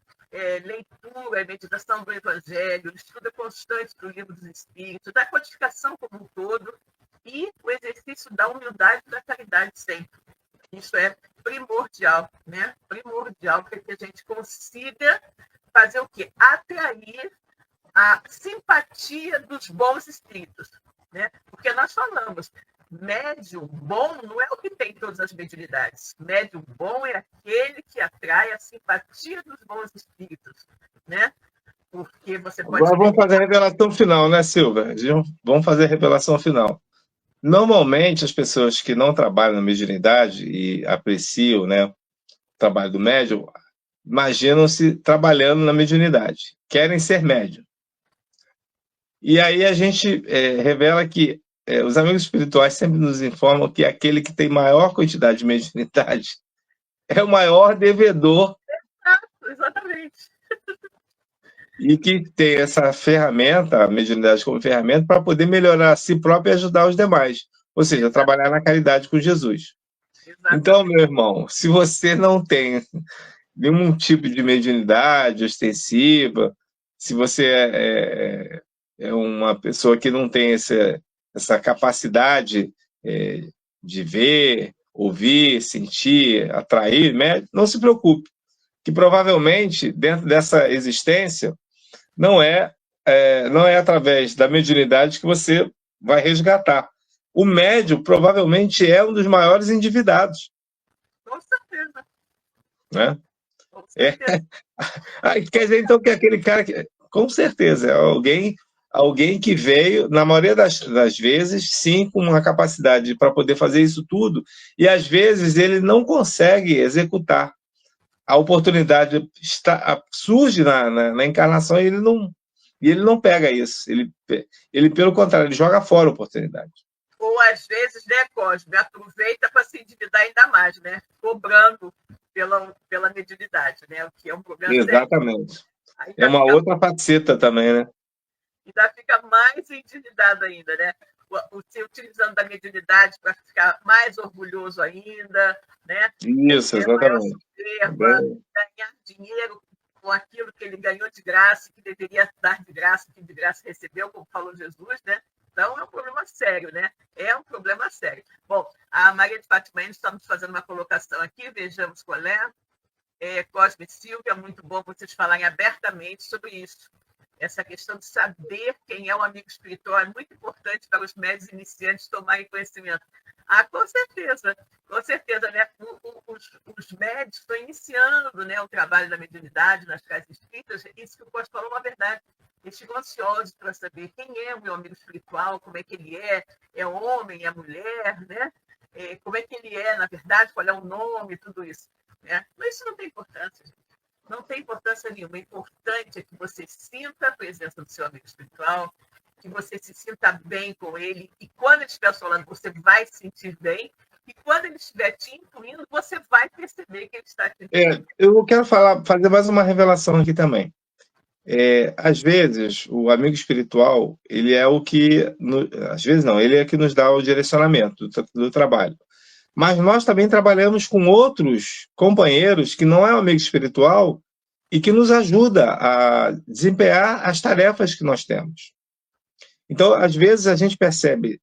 leitura, meditação do Evangelho, estudo constante do Livro dos Espíritos, da codificação como um todo, e o exercício da humildade e da caridade sempre. Isso é primordial, né? Primordial para que a gente consiga fazer o quê? Atrair a simpatia dos bons espíritos, né? Porque nós falamos, médium bom não é o que tem todas as mediunidades. Médium bom é aquele que atrai a simpatia dos bons espíritos, né? Porque você pode... Agora vamos fazer a revelação final, né, Silvia? Vamos fazer a revelação final. Normalmente, as pessoas que não trabalham na mediunidade e apreciam, né, o trabalho do médium, imaginam-se trabalhando na mediunidade, querem ser médium. E aí a gente revela que os amigos espirituais sempre nos informam que aquele que tem maior quantidade de mediunidade é o maior devedor. Exatamente. E que tem essa ferramenta, a mediunidade como ferramenta, para poder melhorar a si próprio e ajudar os demais. Ou seja, trabalhar na caridade com Jesus. Exatamente. Então, meu irmão, se você não tem nenhum tipo de mediunidade ostensiva, se você é uma pessoa que não tem essa capacidade de ver, ouvir, sentir, atrair, não se preocupe, que provavelmente, dentro dessa existência, não é através da mediunidade que você vai resgatar. O médium provavelmente é um dos maiores endividados. Com certeza. Né? Com certeza. Quer dizer, então, que aquele cara que... Com certeza, é alguém que veio, na maioria das vezes, sim, com uma capacidade para poder fazer isso tudo, e às vezes ele não consegue executar. A oportunidade surge na encarnação e ele não pega isso. Ele, pelo contrário, ele joga fora a oportunidade. Ou, às vezes, né, Cosme, aproveita para se endividar ainda mais, né? Cobrando pela mediunidade, né? O que é um problema sério. Exatamente. É uma outra faceta também, né? Ainda fica mais endividado ainda, né? Se utilizando da mediunidade para ficar mais orgulhoso ainda, né? Isso, exatamente. Ganhar dinheiro com aquilo que ele ganhou de graça, que deveria dar de graça, que de graça recebeu, como falou Jesus, né? Então, é um problema sério, né? É um problema sério. Bom, a Maria de Fátima, está nos fazendo uma colocação aqui, vejamos qual é. Cosme e Silvia, muito bom vocês falarem abertamente sobre isso. Essa questão de saber quem é um amigo espiritual é muito importante para os médios iniciantes tomarem conhecimento. Com certeza, né? Os médios estão iniciando, né, o trabalho da mediunidade nas casas espíritas. Isso que o Costa falou é uma verdade. Eles ficam ansiosos para saber quem é o meu amigo espiritual, como é que ele é homem, é mulher, né? Como é que ele é, na verdade, qual é o nome, tudo isso. Né? Mas isso não tem importância, gente. Não tem importância nenhuma. O importante é que você sinta a presença do seu amigo espiritual, que você se sinta bem com ele, e quando ele estiver falando, você vai se sentir bem, e quando ele estiver te incluindo, você vai perceber que ele está te incluindo. Eu quero fazer mais uma revelação aqui também. Às vezes, o amigo espiritual, ele é o que... Às vezes não, ele é que nos dá o direcionamento do trabalho. Mas nós também trabalhamos com outros companheiros que não é um amigo espiritual e que nos ajuda a desempenhar as tarefas que nós temos. Então, às vezes, a gente percebe,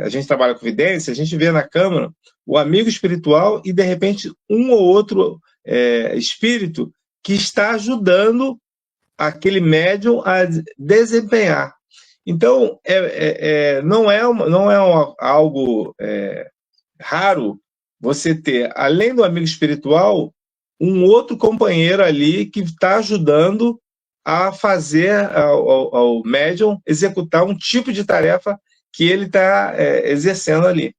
a gente trabalha com vidência, a gente vê na Câmara o amigo espiritual e, de repente, um ou outro espírito que está ajudando aquele médium a desempenhar. Então, não é algo raro você ter, além do amigo espiritual, um outro companheiro ali que está ajudando a fazer ao médium executar um tipo de tarefa que ele está exercendo ali.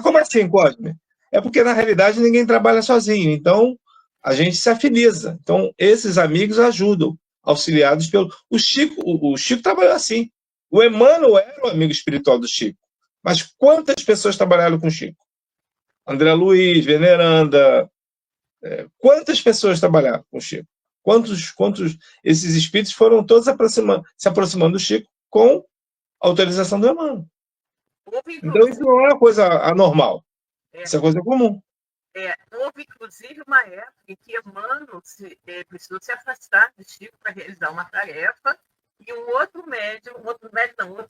Como assim, Cosme? É porque, na realidade, ninguém trabalha sozinho, então a gente se afiniza. Então, esses amigos ajudam, auxiliados pelo... O Chico trabalhou assim. O Emmanuel era o amigo espiritual do Chico. Mas quantas pessoas trabalharam com o Chico? André Luiz, Veneranda, quantas pessoas trabalharam com o Chico? Quantos esses espíritos foram todos se aproximando do Chico com autorização do Emmanuel. Houve, Então, isso não é uma coisa anormal. Isso é coisa comum. Houve, inclusive, uma época em que Emmanuel precisou se afastar de Chico para realizar uma tarefa, e um outro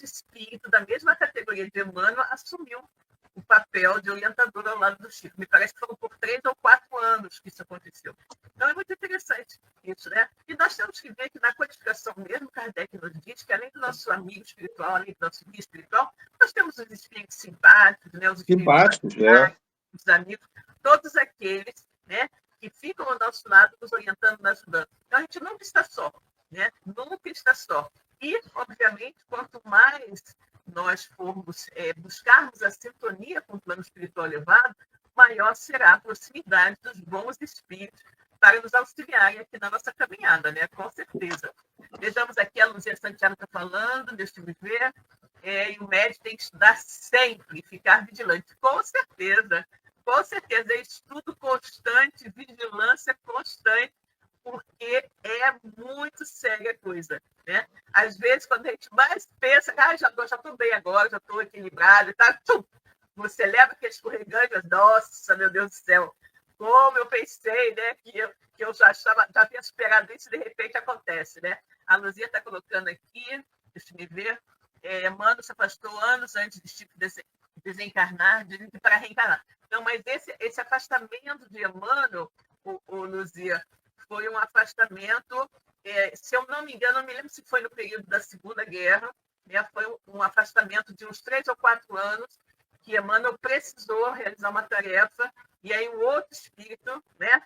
espírito da mesma categoria de Emmanuel assumiu o papel de orientador ao lado do Chico. Me parece que foram por 3 ou 4 anos que isso aconteceu. Então, é muito interessante isso, né? E nós temos que ver que na codificação mesmo, Kardec nos diz que, além do nosso amigo espiritual, além do nosso guia espiritual, nós temos os espíritos simpáticos, né? Os Simpáticos, os amigos, todos aqueles, né, que ficam ao nosso lado, nos orientando, nos ajudando. Então, a gente nunca está só, né? Nunca está só. E, obviamente, quanto mais nós formos buscarmos a sintonia com o plano espiritual elevado, maior será a proximidade dos bons espíritos para nos auxiliarem aqui na nossa caminhada, né? Com certeza. Vejamos aqui, a Luzia Santiago está falando, deixa eu ver, e o médico tem que estudar sempre, ficar vigilante. Com certeza, é estudo constante, vigilância constante, porque é muito séria a coisa, né? Às vezes, quando a gente mais pensa, já estou bem agora, já estou equilibrado, tá? Você leva aquele escorregante, nossa, meu Deus do céu, como eu pensei, né, que eu já tinha superado isso, e de repente acontece, né? A Luzia está colocando aqui, deixa eu ver, Emmanuel se afastou anos antes de Chico desencarnar, dizem que para reencarnar. Não, mas esse afastamento de Emmanuel, o Luzia, foi um afastamento, se eu não me engano, não me lembro se foi no período da Segunda Guerra, né, foi um afastamento de uns 3 ou 4 anos, que Emmanuel precisou realizar uma tarefa, e aí um outro espírito, né,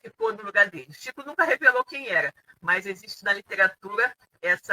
ficou no lugar dele. Chico nunca revelou quem era, mas existe na literatura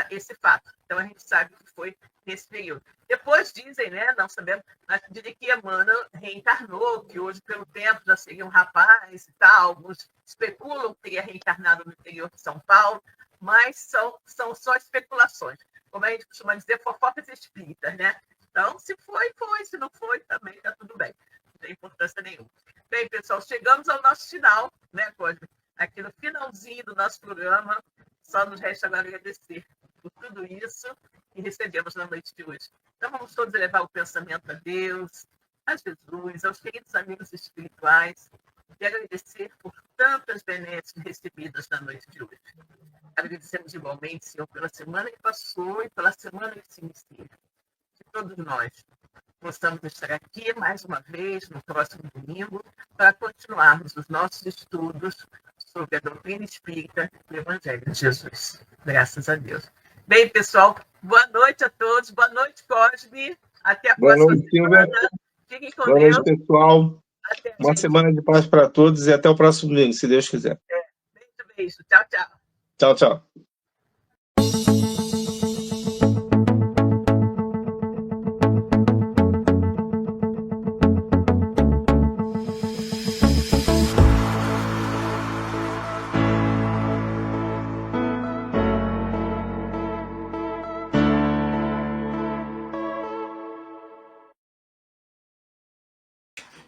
esse fato. Então, a gente sabe que foi nesse período. Depois dizem, né, não sabemos, mas dizem que Emmanuel reencarnou, que hoje, pelo tempo, já seria um rapaz e tal. Alguns especulam que teria reencarnado no interior de São Paulo, mas são só especulações. Como a gente costuma dizer, fofocas espíritas, né? Então, se foi, foi. Se não foi, também está tudo bem. Não tem importância nenhuma. Bem, pessoal, chegamos ao nosso final, né, Cosme? Aqui no finalzinho do nosso programa, só nos resta agora agradecer por tudo isso que recebemos na noite de hoje. Então, vamos todos elevar o pensamento a Deus, a Jesus, aos queridos amigos espirituais, e agradecer por tantas benesses recebidas na noite de hoje. Agradecemos igualmente, Senhor, pela semana que passou e pela semana que se inicia. Que todos nós possamos estar aqui mais uma vez no próximo domingo para continuarmos os nossos estudos sobre a doutrina espírita e o Evangelho de Jesus. Graças a Deus. Bem, pessoal, boa noite a todos. Boa noite, Cosme. Até a próxima semana. Fiquem com Deus. Boa noite, pessoal. Uma semana de paz para todos e até o próximo domingo, se Deus quiser. Beijo. Tchau, tchau. Tchau, tchau.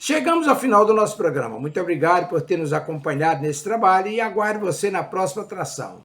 Chegamos ao final do nosso programa. Muito obrigado por ter nos acompanhado nesse trabalho e aguardo você na próxima atração.